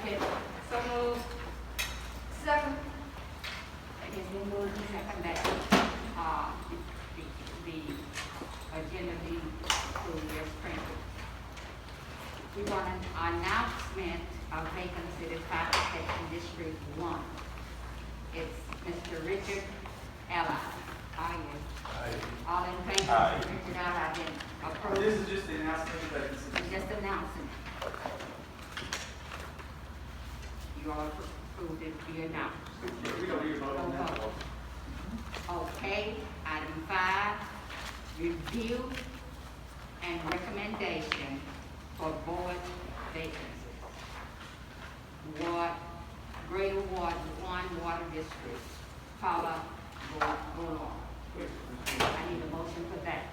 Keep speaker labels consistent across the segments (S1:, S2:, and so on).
S1: second.
S2: So moved.
S1: Second. It has been moved and second that, the agenda be approved as printed. We want an announcement of vacancy in Fire Protection District 1. It's Mr. Richard Ella. Aye. All in favor?
S3: Aye.
S1: Mr. Richard Ella been approved.
S4: This is just the announcement of vacancy.
S1: It's just announcing. You all approved it, you announced.
S4: We don't need a vote on that.
S1: Okay, item 5, review and recommendation for board vacancies. Greater Ward 1 Water District, Paula Boulon. I need a motion for that.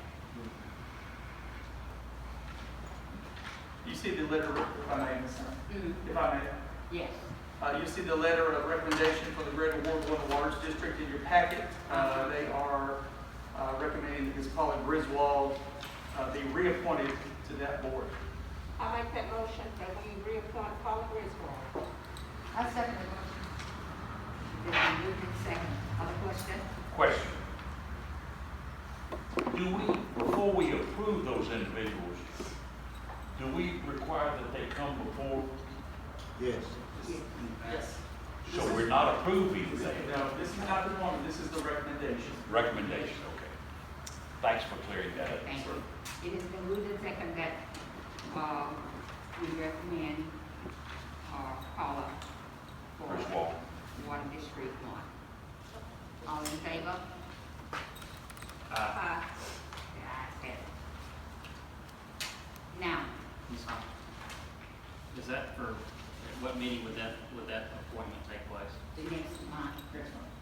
S4: You see the letter, if I may, Ms. Hunt? If I may.
S1: Yes.
S4: You see the letter of recommendation for the Greater Ward 1 Waters District in your packet. They are recommending that Ms. Paula Griswold be reappointed to that board.
S2: I make that motion that we reappoint Paula Griswold.
S1: I second the motion. This is moved and second. Other question?
S3: Question. Before we approve those individuals, do we require that they come before?
S5: Yes.
S4: Yes.
S3: So we're not approving them.
S4: No, this is not the one, this is the recommendation.
S3: Recommendation, okay. Thanks for clearing that up.
S1: Thank you. It has been moved and second that we recommend Paula for
S3: Griswold.
S1: Water District 1. All in favor?
S2: Aye.
S1: The ayes have it. Now,
S6: Ms. Hunt, is that for, what meeting would that appointment take place?
S1: the next month,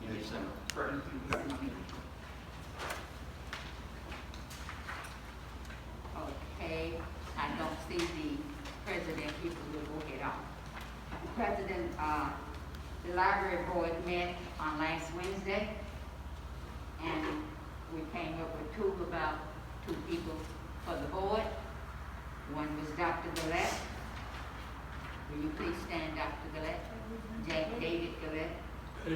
S6: In December?
S4: Correct.
S1: December meeting. Okay, I don't see the president, people will go ahead on. The president, the library board met on last Wednesday, and we came up with about two people for the board. One was Dr. Gillette. Will you please stand, Dr. Gillette? David Gillette. Do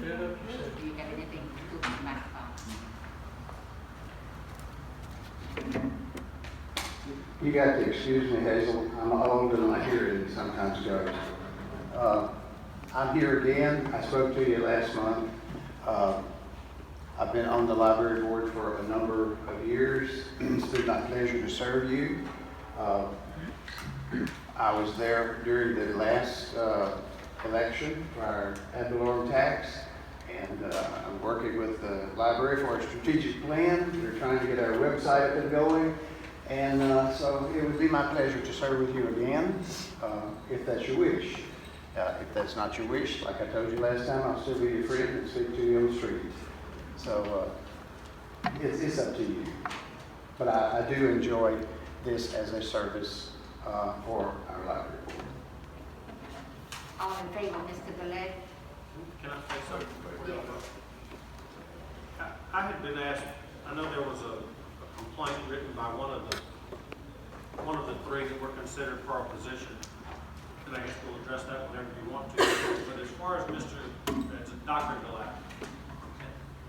S1: you have anything to do with the microphone?
S5: You got to excuse me, Hazel. I'm old and my hearing sometimes goes. I'm here again. I spoke to you last month. I've been on the library board for a number of years. It's been my pleasure to serve you. I was there during the last election for our ad valorem tax, and I'm working with the library for a strategic plan. We're trying to get our website up and going, and so it would be my pleasure to serve with you again, if that's your wish. If that's not your wish, like I told you last time, I'll still be your friend and speak to you on the street. So it's up to you. But I do enjoy this as a service for our library board.
S1: All in favor, Mr. Gillette?
S7: Can I say something?
S1: Yes.
S7: I had been asked, I know there was a complaint written by one of the three that were considered for our position. And I guess we'll address that whenever you want to. But as far as it's Dr. Gillette.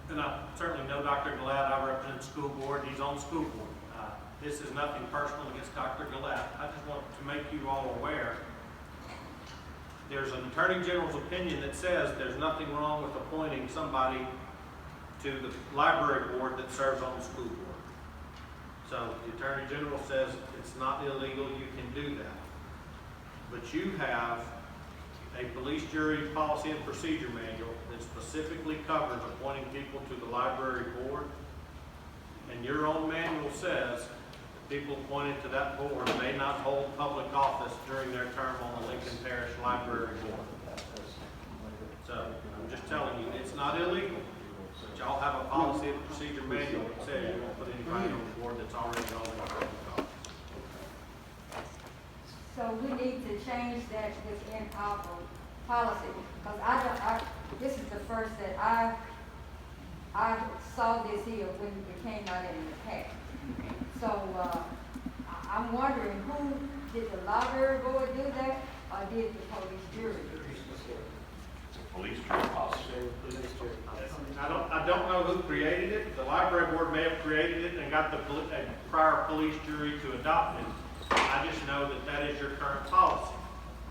S7: And I certainly know Dr. Gillette. I represent the school board. He's on the school board. This is nothing personal against Dr. Gillette. I just want to make you all aware. There's an Attorney General's opinion that says there's nothing wrong with appointing somebody to the library board that serves on the school board. So the Attorney General says it's not illegal, you can do that. But you have a police jury policy and procedure manual that specifically covers appointing people to the library board. And your own manual says that people appointed to that board may not hold public office during their term on the Lincoln Parish Library Board. So I'm just telling you, it's not illegal. But y'all have a policy and procedure manual that says you won't put anybody on the board that's already holding public office.
S8: So we need to change that within our policy, because this is the first that I saw this here when it came out in the past. So I'm wondering, who did the library board do that, or did the police jury?
S3: It's a police jury policy.
S7: I don't know who created it. The library board may have created it and got a prior police jury to adopt it. I just know that that is your current policy.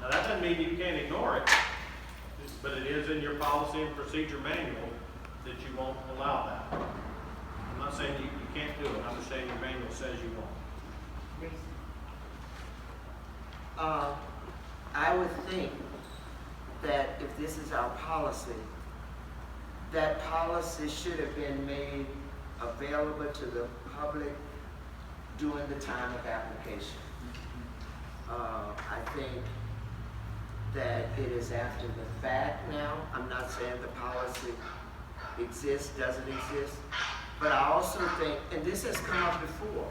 S7: Now, that doesn't mean you can't ignore it, but it is in your policy and procedure manual that you won't allow that. I'm not saying you can't do it, I'm just saying your manual says you won't.
S9: I would think that if this is our policy, that policy should have been made available to the public during the time of application. I think that it is after the fact now. I'm not saying the policy exists, doesn't exist, but I also think, and this has come up before,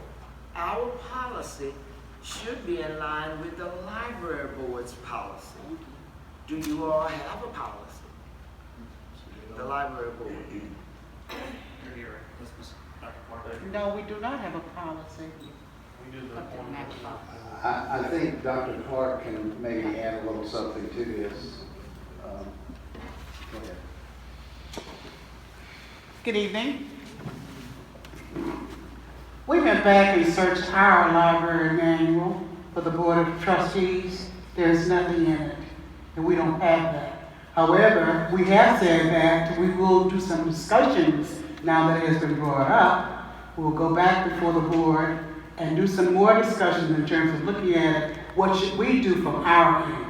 S9: our policy should be in line with the library board's policy. Do you all have a policy? The library board.
S6: You're here, this was Dr. Clark.
S10: No, we do not have a policy.
S3: We do the
S1: Up to the next one.
S5: I think Dr. Clark can maybe add a little something to this. Go ahead.
S10: Good evening. We went back and searched our library manual for the Board of Trustees. There's nothing in it, and we don't have that. However, we have said that we will do some discussions now that it has been brought up. We'll go back before the board and do some more discussions in terms of looking at what should we do from our end.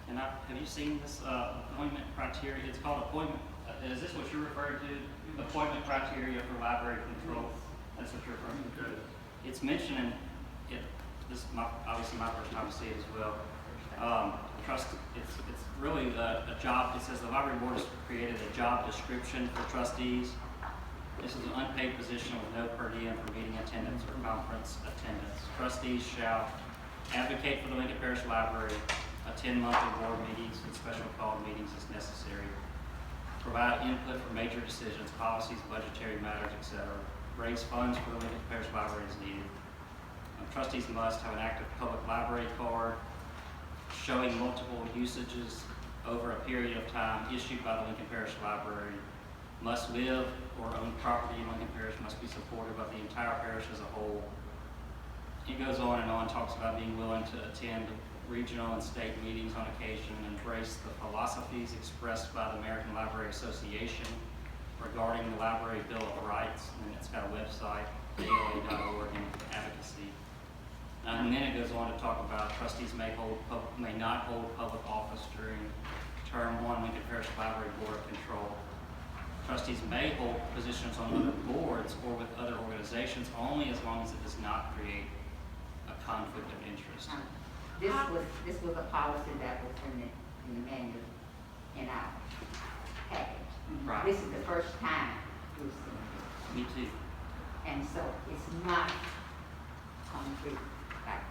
S6: And have you seen this appointment criteria? It's called appointment. Is this what you're referring to? Appointment criteria for library control? That's what you're referring to? It's mentioning it. This is obviously my first time to see it as well. It's really a job. It says the library board has created a job description for trustees. This is an unpaid position with no per diem for meeting attendance or conference attendance. Trustees shall advocate for the Lincoln Parish Library, attend monthly board meetings and special call meetings as necessary, provide input for major decisions, policies, budgetary matters, etc., raise funds for the Lincoln Parish Library as needed. Trustees must have an active public library card showing multiple usages over a period of time issued by the Lincoln Parish Library, must live or own property in Lincoln Parish, must be supportive of the entire parish as a whole. It goes on and on, talks about being willing to attend regional and state meetings on occasion, and embrace the philosophies expressed by the American Library Association regarding the Library Bill of Rights, and it's got a website, ALA.org, and advocacy. And then it goes on to talk about trustees may not hold public office during term 1 Lincoln Parish Library Board of Control. Trustees may hold positions on other boards or with other organizations only as long as it does not create a conflict of interest.
S1: This was a policy that was in the manual in our package.
S6: Right.
S1: This is the first time we've seen it.
S6: Me too.
S1: And so it's not concrete, like,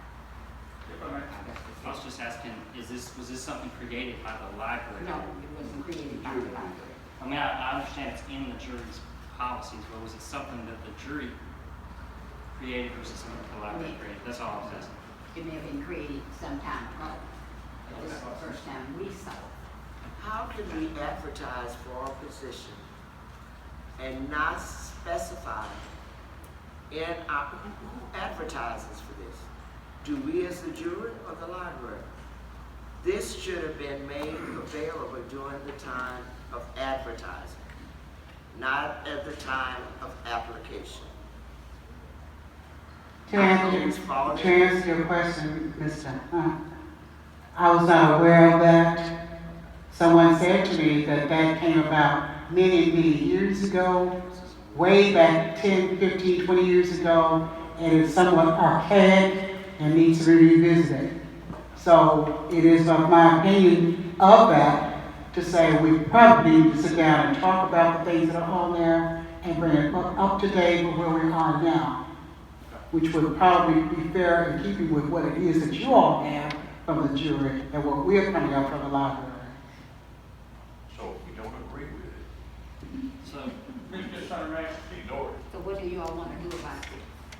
S6: I was just asking, was this something created by the library?
S1: no, it wasn't created by the library.
S6: I mean, I understand it's in the jury's policies, but was it something that the jury created or was it something that the library created? That's all I was asking.
S1: It may have been created some time ago, but this is the first time we saw it.
S9: How can we advertise for our position and not specify in our, who advertises for this? Do we as the jury or the library? This should have been made available during the time of advertising, not at the time of application.
S10: To answer your question, Mr. Hunt, I was not aware of that. Someone said to me that that came about many, many years ago, way back 10, 15, 20 years ago, and it's somewhat archaic and needs to be revisited. So it is of my opinion of that to say we probably need to sit down and talk about the things that are on there and bring it up to date with where we are now, which would probably be fair in keeping with what it is that you all have from the jury and what we're coming up from the library.
S3: So if we don't agree with it,
S6: So,
S3: ignore it.
S1: So what do you all want to do about it?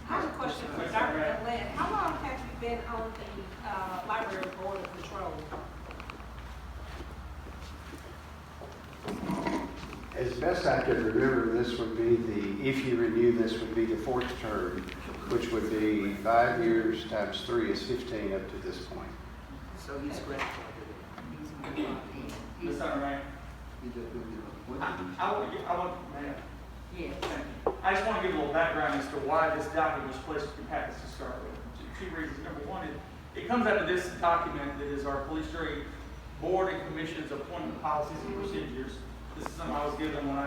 S2: I have a question for Dr. Gillette. How long have you been on the library board of control?
S5: As best I can remember, this would be if you renew this, would be the fourth term, which would be 5 years times 3 is 15 up to this point.
S9: So he's grandfathered
S4: Ms. Hunter, I want, ma'am,
S1: Yes.
S4: thank you. I just want to give a little background as to why this document was placed in your packets to start with. Two reasons. Number one, it comes out of this document that is our police jury board and commission's appointment policies and procedures. This is something I was given when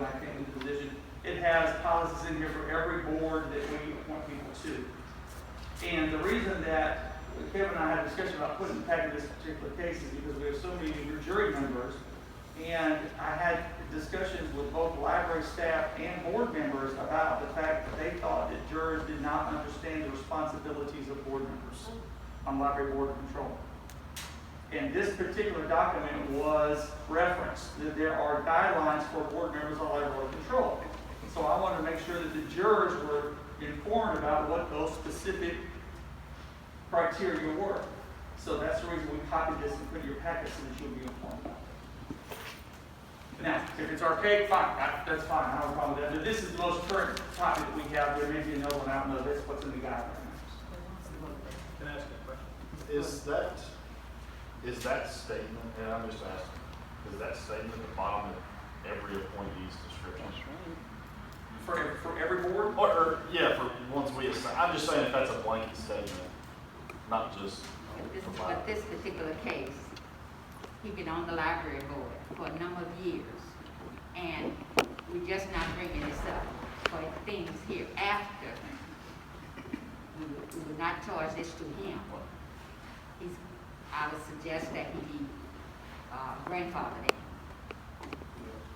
S4: I came into the position. It has policies in here for every board that we appoint people to. And the reason that Kevin and I had a discussion about putting the packet in this particular case is because we have so many jury members. And I had discussions with both library staff and board members about the fact that they thought that jurors did not understand the responsibilities of board members on library board control. And this particular document was referenced, that there are guidelines for board members on library board control. So I wanted to make sure that the jurors were informed about what those specific criteria were. So that's the reason we copied this and put it in your packet so that you'll be informed about it. Now, if it's archaic, fine, that's fine, I don't have a problem with that. But this is the most current copy that we have. There may be another one, I don't know, that's what's in the guidelines.
S7: Can I ask a question?
S11: Is that statement, and I'm just asking, is that statement at the bottom of every appointee's description?
S4: For every board?
S11: Or yeah, for ones we assign. I'm just saying if that's a blanket statement, not just.
S1: But this particular case, he's been on the library board for a number of years, and we're just not bringing this up for things here after. We would not charge this to him. I would suggest that he be grandfathered in.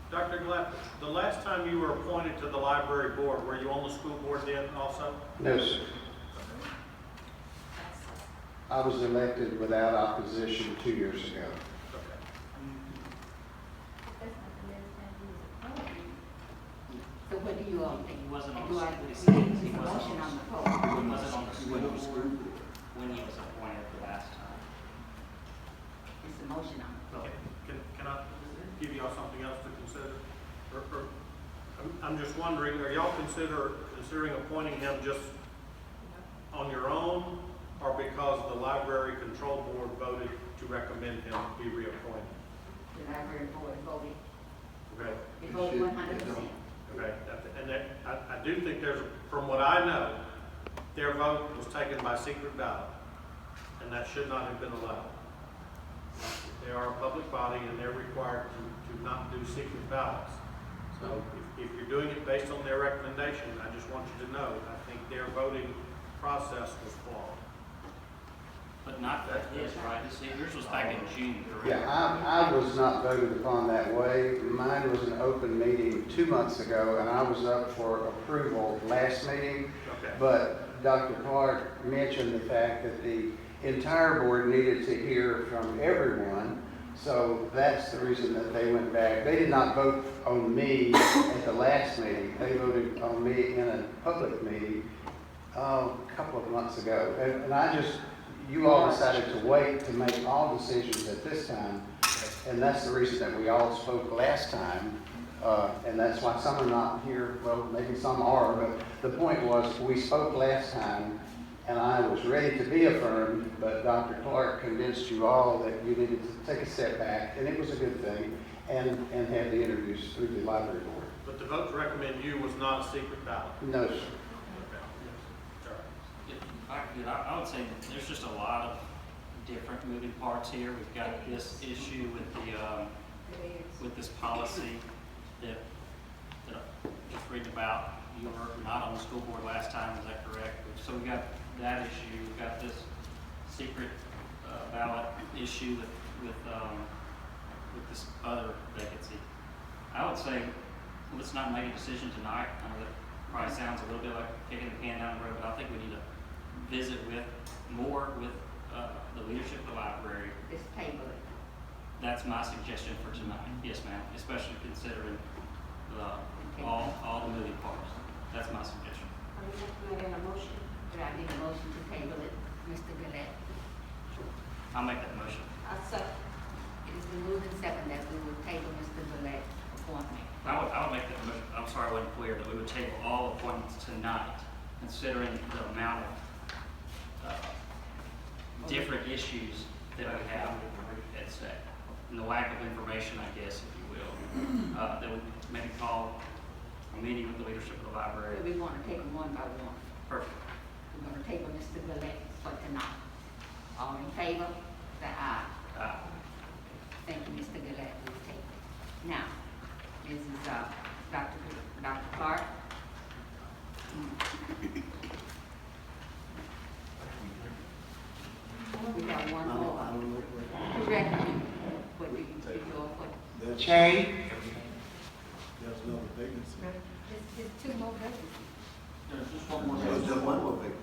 S7: Dr. Gillette, the last time you were appointed to the library board, were you on the school board then also?
S5: No, sir. I was elected without opposition 2 years ago.
S1: So what do you all think?
S6: He wasn't on
S1: Do I,
S6: the
S1: we
S6: school.
S1: need
S6: He
S1: a
S6: wasn't
S1: motion
S6: on
S1: on
S6: the
S1: the floor?
S6: He wasn't on the school board when he was appointed the last time.
S1: It's a motion on the floor.
S7: Can I give y'all something else to consider? I'm just wondering, are y'all considering appointing him just on your own, or because the library control board voted to recommend him be reappointed?
S1: The library board voted,
S7: Okay,
S1: they voted 100%.
S7: okay, and I do think from what I know, their vote was taken by secret ballot, and that should not have been allowed. They are a public body, and they're required to not do secret ballots. So if you're doing it based on their recommendation, I just want you to know, I think their voting process was flawed.
S6: But not for his, right? See, yours was back in June, correct?
S5: Yeah, I was not voted upon that way. Mine was an open meeting 2 months ago, and I was up for approval last meeting.
S7: Okay.
S5: But Dr. Clark mentioned the fact that the entire board needed to hear from everyone. So that's the reason that they went back. They did not vote on me at the last meeting. They voted on me in a public meeting a couple of months ago. And you all decided to wait to make all decisions at this time. And that's the reason that we all spoke last time. And that's why some are not here. Well, maybe some are, but the point was we spoke last time and I was ready to be affirmed, but Dr. Clark convinced you all that you needed to take a step back, and it was a good thing, and have the interviews through the library board.
S7: But the vote to recommend you was not a secret ballot.
S5: No, sir.
S7: Okay. All right.
S6: I would say that there's just a lot of different moving parts here. We've got this issue with this policy that I'm just reading about. You were not on the school board last time, is that correct? So we got that issue. We've got this secret ballot issue with this other vacancy. I would say let's not make a decision tonight. I know that probably sounds a little bit like kicking the can down the road, but I think we need to visit more with the leadership of the library.
S1: This table it.
S6: That's my suggestion for tonight. Yes, ma'am. Especially considering all the moving parts. That's my suggestion.
S2: Are you looking at a motion
S1: Mr. Gillette.
S6: I'll make that motion.
S2: I second.
S1: It has been moved and seconded that we will table Mr. Gillette's appointment.
S6: I would make that motion, I'm sorry I wasn't clear, that we would table all appointments tonight, considering the amount of, different issues that we have at stake. And the lack of information, I guess, if you will, that we maybe call a meeting with the leadership of the library.
S1: We want to take them one by one.
S6: Perfect.
S1: We're going to table Mr. Gillette for tonight. All in favor, say aye. Thank you, Mr. Gillette, we'll take it. Now, Mrs. Dr. Clark. We got one more. Who recommend, what do you go for?
S10: Jay,
S12: There's another vacancy.
S1: There's two more vacancies.
S4: There's just one more.
S12: There's just one more vacancy.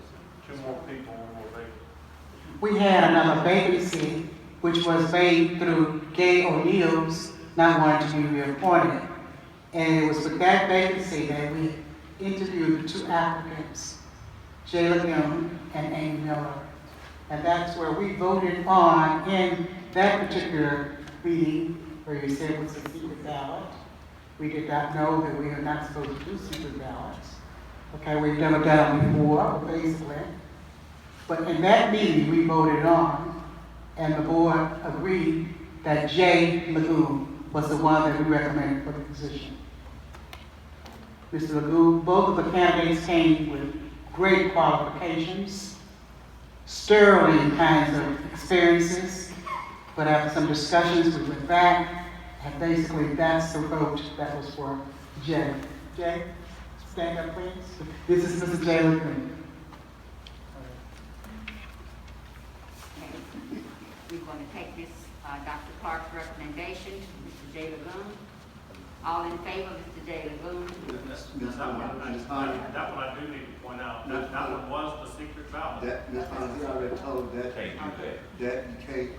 S3: Two more people, one more vacancy.
S10: we had another vacancy, which was made through Gay O'Neill's not wanting to be reappointed. And it was with that vacancy that we interviewed the two applicants, Jay Lagoon and Amy Miller. And that's where we voted on in that particular meeting where you said it was a secret ballot. We did not know that we are not supposed to do secret ballots. Okay, we've never done it before, basically. But in that meeting, we voted on, and the board agreed that Jay Lagoon was the one that we recommended for the position. Mr. Lagoon, both of the candidates came with great qualifications, sterling kinds of experiences, but after some discussions, we went back, and basically that's the vote that was for Jay. Jay, stand up, please. This is Mr. Jay Lagoon.
S1: We're going to take this, Dr. Clark's recommendation, Mr. J. Lagoon. All in favor, Mr. J. Lagoon?
S7: That one I do need to point out, that one was the secret ballot.
S12: That, Ms. Hunt, he already told that,
S3: Can't do that.
S12: that you can't,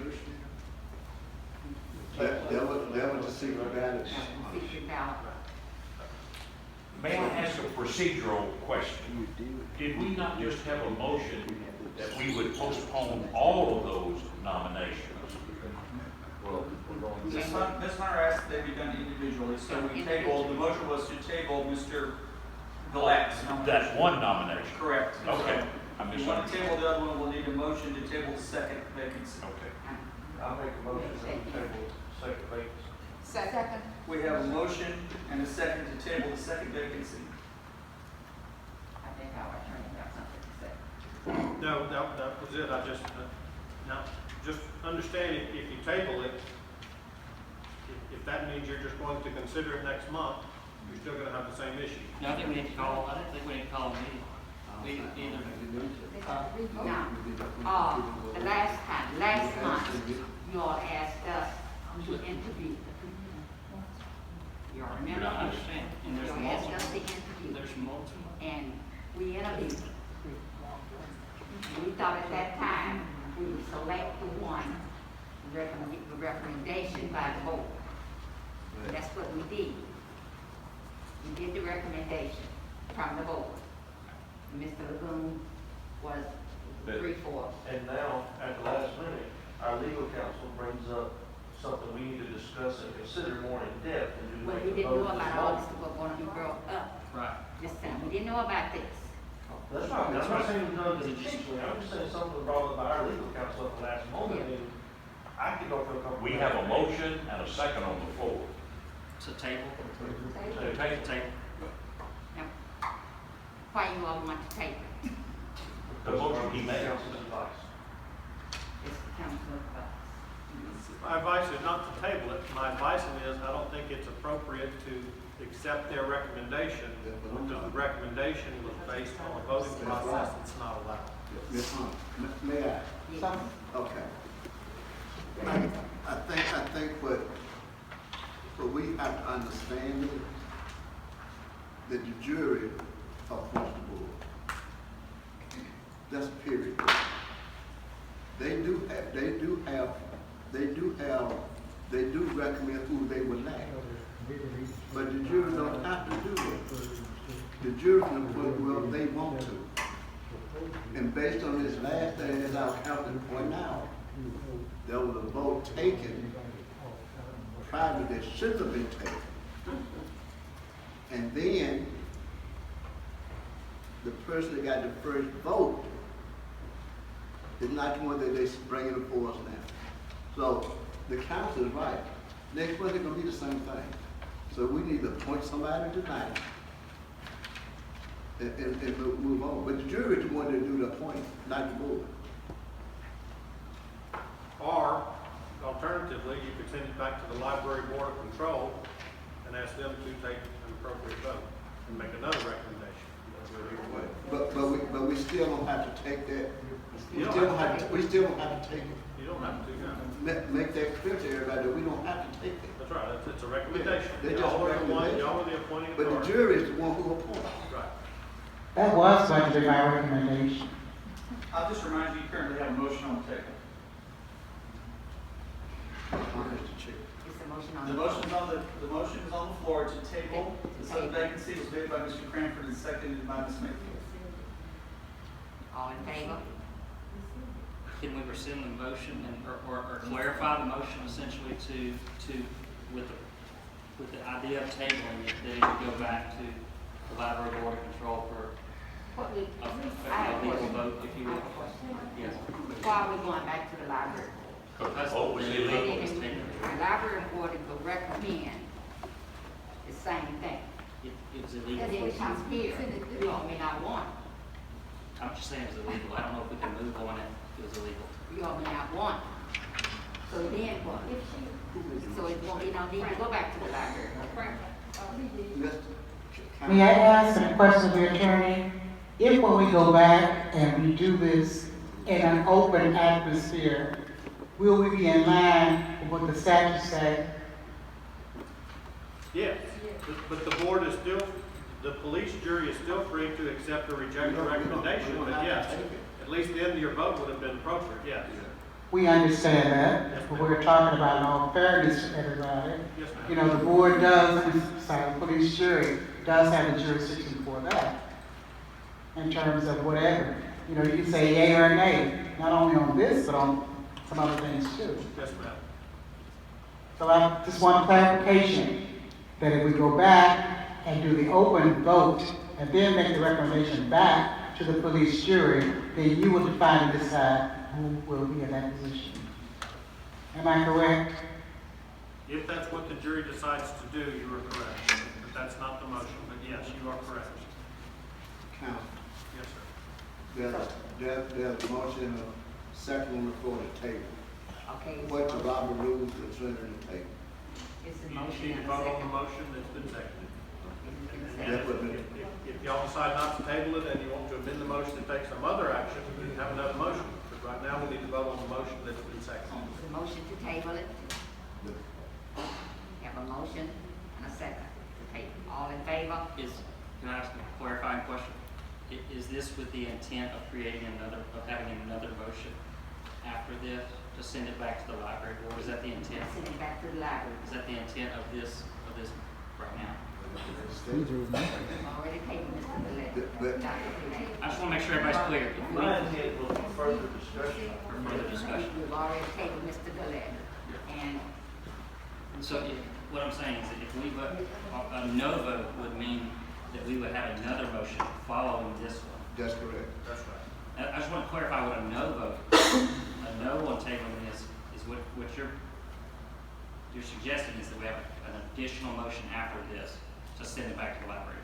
S12: that was the secret ballot.
S1: Secret ballot.
S3: May I ask a procedural question? Did we not just have a motion that we would postpone all of those nominations?
S11: Well, we're going to.
S4: Ms. Hunter asked that they be done individually, so we tabled, the motion was to table Mr. Gillette's nomination.
S3: That's one nomination.
S4: Correct.
S3: Okay. I
S4: If you want to
S3: misunderstood.
S4: table the other one, we'll need a motion to table the second vacancy.
S3: Okay.
S11: I'll make a motion to table second vacancy.
S2: Second.
S4: We have a motion and a second to table the second vacancy.
S1: I think our attorney got something to say.
S7: No, that was it, I just, now, just understand if you table it, if that means you're just going to consider it next month, you're still gonna have the same issue.
S6: No, I think we need to call, I don't think we need to call a meeting. Either.
S1: Now, the last month, you all asked us to interview. You all
S6: You
S1: remember?
S6: don't understand, and there's
S1: You asked us to
S6: multiple,
S1: interview,
S6: there's multiple.
S1: and we interviewed. We thought at that time, we would select the one, the recommendation by the board. And that's what we did. We did the recommendation from the board. Mr. Lagoon was
S11: But-
S1: 3-4.
S11: And now, at the last minute, our legal counsel brings up something we need to discuss and consider more in depth and do
S1: Well,
S11: make
S1: we
S11: a
S1: didn't know
S11: vote
S1: about
S11: this
S1: all
S11: morning.
S1: this was going to be brought up
S6: Right.
S1: this time. We didn't know about this.
S11: That's right, I'm not saying we've done it intentionally, I'm just saying something brought up by our legal counsel at the last moment,
S1: Yeah.
S11: and I could go for a couple.
S3: We have a motion and a second on the floor.
S6: To table.
S3: To take
S6: Table.
S1: Now, why you all want to take it?
S3: the motion he made.
S11: Counsel's advice.
S1: It's the council advice.
S7: My advice is not to table it, my advice is, I don't think it's appropriate to accept their recommendation, because the recommendation was based on a voting process that's not allowed.
S12: Ms. Hunt, may I?
S1: Yes.
S12: Okay. I think what we have to understand is that the jury appoints the board. That's period. They do recommend who they would like. But the jury don't have to do it. The jury can appoint whoever they want to. And based on this last thing, as our council pointed out, there was a vote taken prior that should have been taken. And then, the person that got the first vote is not the one that they bringing before us now. So, the council is right. Next month, it's gonna be the same thing. So we need to appoint somebody tonight and move on. But the jury is the one that do the appointing, not the board.
S7: Or alternatively, you could send it back to the library board of control and ask them to take an appropriate vote and make another recommendation.
S12: But we still don't have to take that. We
S7: You don't
S12: still
S7: have
S12: have to, we still don't have to take it.
S7: You don't have to, no.
S12: Make that clear to everybody that we don't have to take it.
S7: That's right, it's a recommendation.
S12: They're just
S7: Y'all are the one,
S12: recommendation.
S7: y'all are the appointing
S12: But the
S7: authority.
S12: jury is the one who appoints.
S7: Right.
S10: That was going to be my recommendation.
S4: I'll just remind you, you currently have a motion on the table.
S12: Mr. Chair.
S1: It's a motion on
S4: The motion is on the floor to table. The sub vacancy was made by Mr. Cranford and seconded by Ms. Mayfield.
S1: All in favor?
S6: Can we rescind the motion and, or clarify the motion essentially with the idea of tabling it, that it would go back to the library board of control for
S1: What we,
S6: a
S1: I have a
S6: legal
S1: question.
S6: vote, if you will? Yes.
S1: Why are we going back to the library?
S3: Because the vote was illegal.
S1: The library board would recommend the same thing.
S6: It was
S1: And
S6: illegal.
S1: then it comes here, you all may not want
S6: I'm just saying it was illegal. I don't know if we can move on it. It was illegal.
S1: it, you all may not want it. So then what? So it won't, you don't need to go back to the library.
S10: May I ask a question of the attorney? If when we go back and we do this in an open atmosphere, will we be in line with what the statute says?
S7: Yes, but the board is still, the police jury is still free to accept or reject the recommendation, but yes, at least then your vote would have been appropriate, yes.
S10: We understand that, but we're talking about in all fairness to everybody.
S7: Yes, ma'am.
S10: You know, the board does, sorry, the police jury does have a jurisdiction for that. In terms of whatever, you know, you can say yea or nay, not only on this, but on some other things too.
S7: Yes, ma'am.
S10: So I just want clarification, that if we go back and do the open vote, and then make the recommendation back to the police jury, then you will define and decide who will be in that position. Am I correct?
S7: If that's what the jury decides to do, you are correct. But that's not the motion, but yes, you are correct.
S12: Council.
S7: Yes, sir.
S12: There's a motion and a second on the floor to table.
S1: Okay. it's
S12: What's
S1: a
S12: the
S1: motion.
S12: Robert rules concerning the table?
S1: It's a
S7: You
S1: motion
S7: need to
S1: and a
S7: vote on the
S1: second.
S7: motion that's been seconded. And
S12: That's what
S7: if y'all decide not to table it and you want to amend the motion and take some other action, you can have another motion. But right now, we need to vote on the motion that's been seconded.
S1: It's a motion to table it. Have a motion and a second to table. All in favor?
S6: Can I ask a clarifying question? Is this with the intent of creating having another motion after this, to send it back to the library board? Is that the intent?
S1: Send it back to the library.
S6: Is that the intent of this right now?
S1: We've already tabled Mr. Gillette. Dr. Gillette.
S6: I just want to make sure everybody's clear. If we-
S11: My intent was for further discussion.
S6: For further discussion.
S1: We've already tabled Mr. Gillette. And
S6: So what I'm saying is that if we vote, a no vote would mean that we would have another motion following this one.
S12: That's correct.
S7: That's right.
S6: I just want to clarify what a no vote, a no on tabling is what you're suggesting is that we have an additional motion after this to send it back to the library.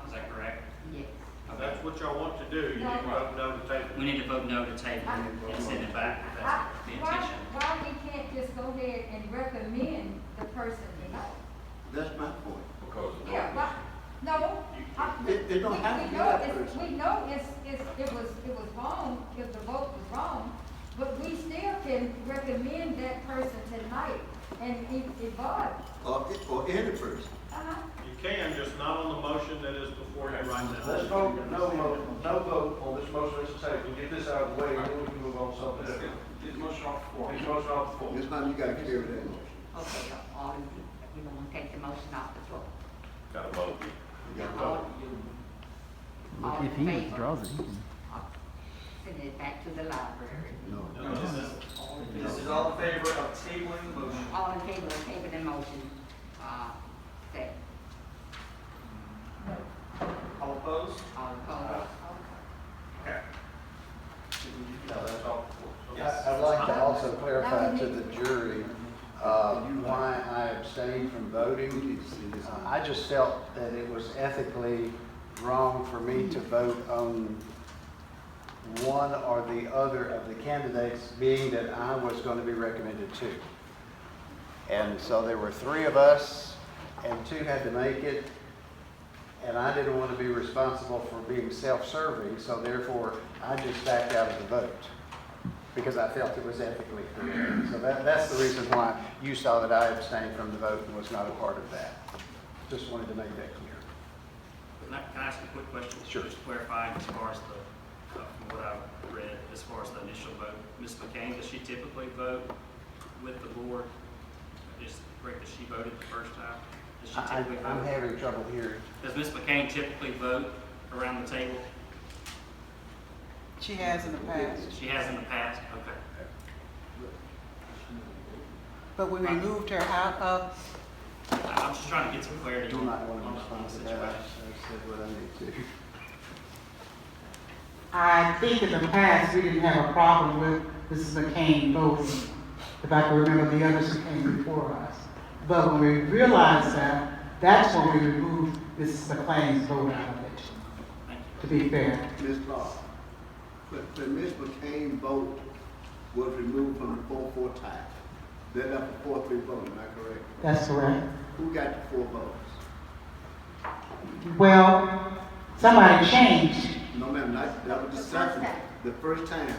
S6: Is that correct?
S1: yes.
S7: If that's what y'all want to do, you need to vote no to table.
S6: We need to vote no to table and send it back, if that's the intention.
S8: Why we can't just go ahead and recommend the person to go?
S12: That's my point.
S3: Because the
S8: Yeah,
S3: vote
S8: but, no.
S12: It don't have to be that person.
S8: We know it was wrong, if the vote was wrong, but we still can recommend that person tonight and evolve.
S12: Or any person.
S7: You can, just not on the motion that is before you right now.
S11: Let's vote, no vote on this motion, let's say, we get this out of the way, and then we can move on to something else.
S4: Get the motion off the floor.
S11: Get the motion off the floor.
S12: This time you gotta carry that motion.
S1: Okay, all, we don't want to take the motion off the floor.
S3: got a vote.
S12: You gotta
S1: All,
S12: vote.
S1: all in favor? send it back to the library.
S12: No.
S4: This is all in favor of tabling the motion.
S1: All in favor of table the motion, say,
S4: All opposed?
S1: all opposed.
S4: Okay.
S11: No, that's all.
S4: Yes.
S5: I'd like to also clarify to the jury why I abstained from voting. I just felt that it was ethically wrong for me to vote on one or the other of the candidates, being that I was going to be recommended to. And so there were 3 of us, and 2 had to make it, and I didn't want to be responsible for being self-serving, so therefore I just backed out of the vote because I felt it was ethically correct. So that's the reason why you saw that I abstained from the vote and was not a part of that. Just wanted to make that clear.
S6: Can I ask a quick question?
S5: Sure.
S6: Just clarifying as far as the, from what I've read, as far as the initial vote, Ms. McCain, does she typically vote with the board? Is it correct that she voted the first time? Does she typically vote?
S5: I'm having trouble hearing.
S6: Does Ms. McCain typically vote around the table?
S10: She has in the past,
S6: She has in the past? Okay.
S10: but we removed her out of,
S6: I'm just trying to get some clarity
S5: Do
S6: on
S5: not want to
S6: on
S5: respond
S6: the
S5: to that. I
S6: situation.
S5: said what I need to.
S10: I think in the past, we didn't have a problem with Mrs. McCain voting, if I can remember the others who came before us. But when we realized that, that's when we removed Mrs. McCain's vote out of it,
S6: Thank you.
S10: to be fair.
S12: Ms. Clark, when Ms. McCain's vote was removed from the 4-4 tie, they left a 4-3 vote, am I correct?
S10: That's correct.
S12: Who got the 4 votes?
S10: Well, somebody changed.
S12: No, ma'am, that was the second,
S1: time.
S12: the first time.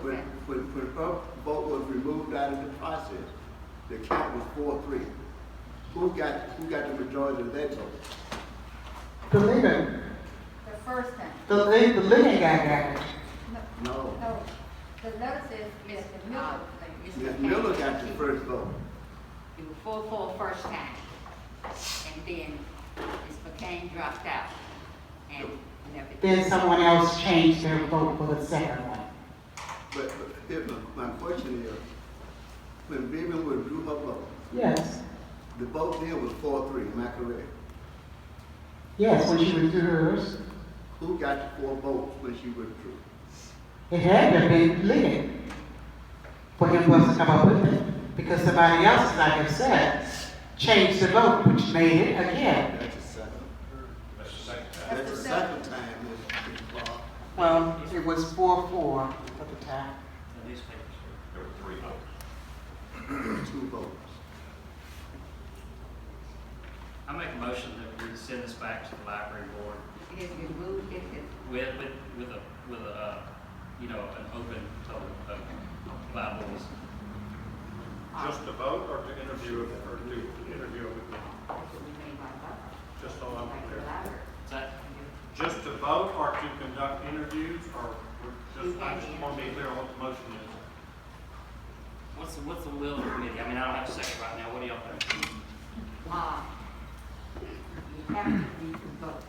S12: When,
S1: Okay.
S12: when her vote was removed out of the process, the count was 4-3. Who got the majority of that vote?
S10: The living,
S8: The first time.
S10: the living guy got it.
S12: No.
S8: No, the letter says Mr. Miller.
S12: Ms. Miller got the first vote.
S1: It was 4-4 first time, and then Ms. McCain dropped out, and left it.
S10: Then someone else changed their vote for the second one.
S12: But here, my question is, when Vivian withdrew her vote,
S10: Yes,
S12: the vote then was 4-3, am I correct?
S10: yes, when she withdrew hers,
S12: Who got the 4 votes when she withdrew?
S10: it had to have been living for him to come up with it, because somebody else, as I have said, changed the vote, which made it again.
S12: That's the second.
S3: That's the second time.
S12: That's the second time, Ms. Clark.
S10: Well, it was 4-4 at the time.
S6: The newspapers.
S3: There were 3 votes.
S12: 2 votes.
S6: I make a motion that we send this back to the library board
S1: It has been moved, it is,
S6: with a, you know, an open total of five boys.
S7: Just to vote or to interview, or to interview with me? Just so I'm clear.
S6: Is that,
S7: Just to vote or to conduct interviews, or just, I just want to be clear on what the motion is.
S6: what's the will of the committee? I mean, I don't have a second right now. What do y'all think?
S1: you have to need to vote.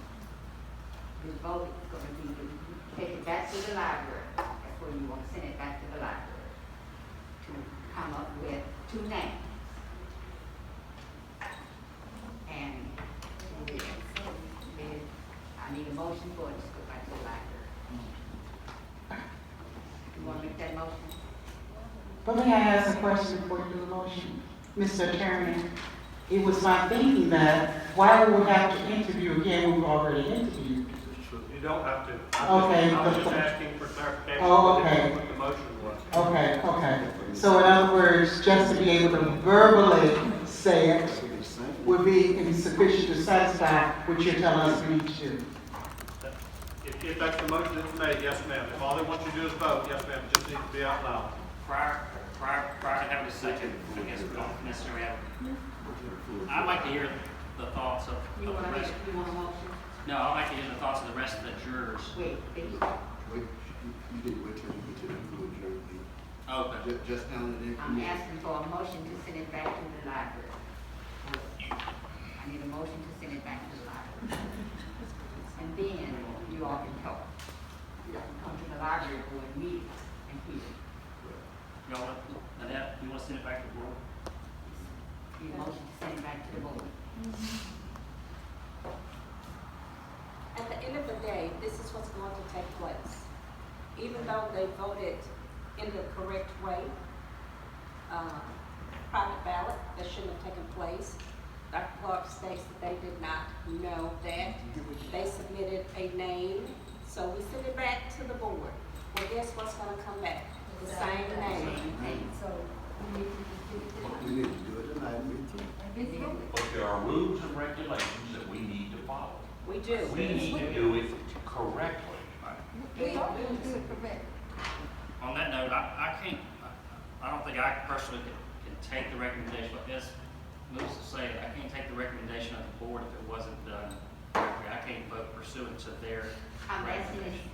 S1: The vote is gonna be, to take it back to the library, that's where you wanna send it back to the library, to come up with 2 names. And then I need a motion for it to go back to the library. You wanna make that motion?
S10: But may I ask a question before you do the motion? Mr. Attorney, it was my thinking that why we would have to interview again, we've already interviewed.
S7: You don't have to.
S10: Okay.
S7: I was just asking for clarification.
S10: Oh, okay.
S7: What the motion was.
S10: Okay. So in other words, just to be able to verbally say it would be insufficient to satisfy what you're telling us we need to do.
S7: If that's the motion that's made, yes, ma'am. If all they want you to do is vote, yes, ma'am, it just needs to be out loud.
S6: Prior to having a second, I guess we don't necessarily have. I'd like to hear the thoughts of
S1: You
S6: the
S1: want
S6: rest.
S1: you want a motion?
S6: No, I'd like to hear the thoughts of the rest of the jurors.
S1: Wait, please.
S12: Wait, you didn't wait till you get to the conclusion.
S6: Okay.
S12: Just handle it in
S1: I'm
S12: committee.
S1: asking for a motion to send it back to the library. I need a motion to send it back to the library. And then you all can talk. You all can come to the library board read it and hear it.
S6: Y'all, Annette, you want to send it back to the board?
S1: Need a motion to send it back to the board.
S2: At the end of the day, this is what's going to take place. Even though they voted in the correct way, private ballot, that shouldn't have taken place. Dr. Clark states that they did not know that. They submitted a name, so we send it back to the board. Well, guess what's gonna come back? The same name.
S8: So we need to just give it to them.
S12: We need to do it tonight, me too.
S8: It's good.
S3: But there are rules and regulations that we need to follow.
S2: We do.
S3: We need to do it correctly.
S8: We are doing good, correct.
S6: On that note, I don't think I personally can take the recommendation, but as Moose is saying, I can't take the recommendation of the board if it wasn't done correctly. I can't vote pursuant to their recommendation.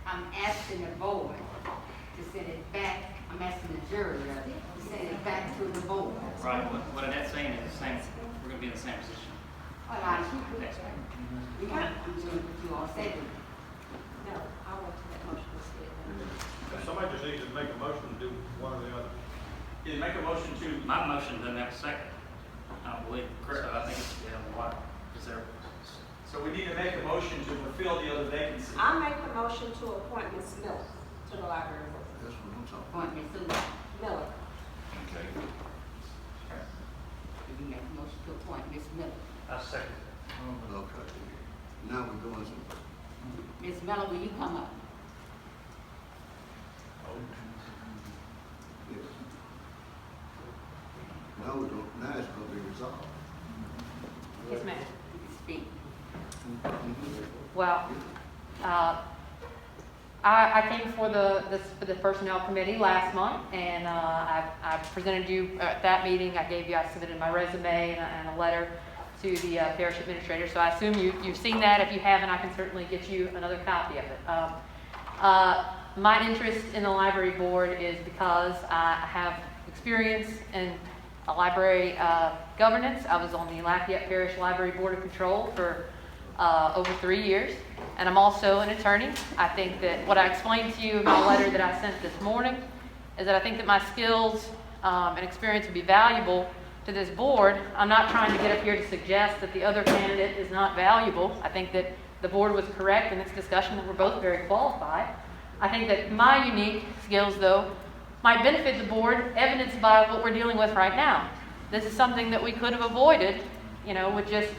S1: I'm asking the board to send it back, I'm asking the jury rather, to send it back to the board.
S6: Right, what Annette's saying is the same, we're gonna be in the same position
S1: Well, I,
S6: next week.
S1: we have to do what you all said.
S2: No, I'll wait till that motion is said.
S7: Somebody just needs to make a motion to do one or the other.
S4: Either make a motion to,
S6: My motion doesn't have a second, I don't believe, so I think it's, why, is there,
S4: so we need to make a motion to fulfill the other vacancy.
S2: I make the motion to appoint Ms. Miller to the library board.
S12: That's what I'm talking
S1: Point Ms. Susan,
S2: Miller.
S3: Okay.
S1: do you make a motion to appoint Ms. Miller?
S7: I second.
S12: about. Okay. Now we're going somewhere.
S1: Ms. Miller, will you come up?
S12: Yes. Now it's gonna be resolved.
S2: Yes, ma'am.
S1: Speak.
S13: Well, I came for the personnel committee last month, and I presented you at that meeting. I submitted my resume and a letter to the parish administrator. So I assume you've seen that. If you haven't, I can certainly get you another copy of it. My interest in the library board is because I have experience in library governance. I was on the Lafayette Parish Library Board of Control for over 3 years, and I'm also an attorney. I think that what I explained to you in my letter that I sent this morning is that I think that my skills and experience would be valuable to this board. I'm not trying to get up here to suggest that the other candidate is not valuable. I think that the board was correct in its discussion that we're both very qualified. I think that my unique skills, though, might benefit the board, evidenced by what we're dealing with right now. This is something that we could have avoided, with just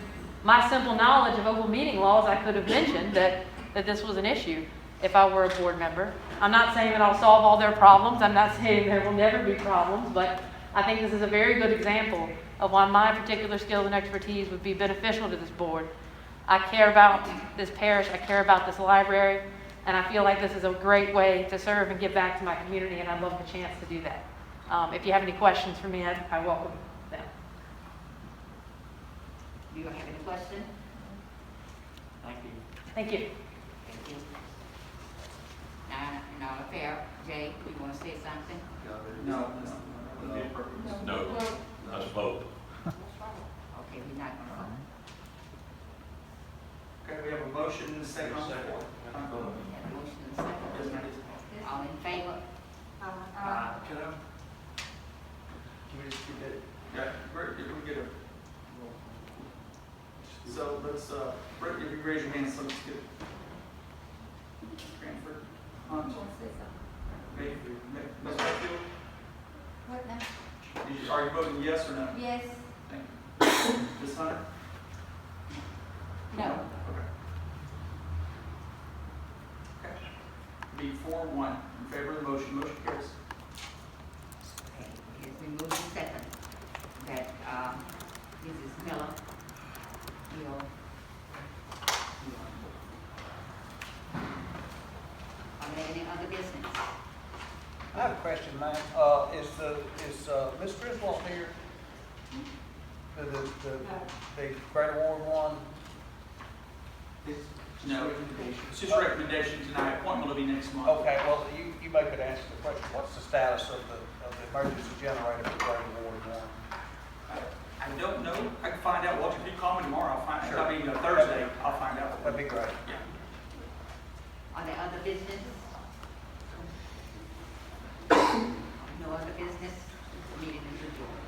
S13: my simple knowledge of open meeting laws. I could have mentioned that this was an issue if I were a board member. I'm not saying that I'll solve all their problems. I'm not saying there will never be problems, but I think this is a very good example of why my particular skills and expertise would be beneficial to this board. I care about this parish, I care about this library, and I feel like this is a great way to serve and give back to my community, and I'd love the chance to do that. If you have any questions for me, I welcome them.
S1: Do you have any questions?
S6: thank you.
S13: Thank you.
S1: Thank you. Now, in all fair, Jay, you want to say something?
S4: No.
S3: No, let's vote.
S1: Okay, we're not going to vote.
S4: Okay, we have a motion and a second on the floor.
S1: We have a motion and a second. All in favor?
S4: Can we just get it? Yeah, Brett, if we get a. So let's, Brett, if you raise your hand, so let's get it. Cranford, Hunt, Mayfield, Ms. Mayfield,
S8: What now?
S4: are you voting yes or no?
S8: Yes.
S4: Thank you. Ms. Hunter?
S1: No.
S4: Okay. Okay. Be 4-1 in favor of the motion, motion carries.
S1: Okay, it's been moved and second that, Mrs. Miller will, are there any other business?
S14: I have a question, ma'am. Is Ms. Griswold here? The Greater Ward one?
S4: No, it's just recommendation tonight, appointment will be next month.
S14: Okay, well, you may could answer the question. What's the status of the emergency generator for Greater Ward one?
S4: I don't know, I can find out, Walter, if you call me tomorrow, I'll find,
S14: Sure.
S4: I mean, Thursday, I'll find out.
S14: That'd be great.
S4: Yeah.
S1: Are there other business? No other business, meeting is adjourned.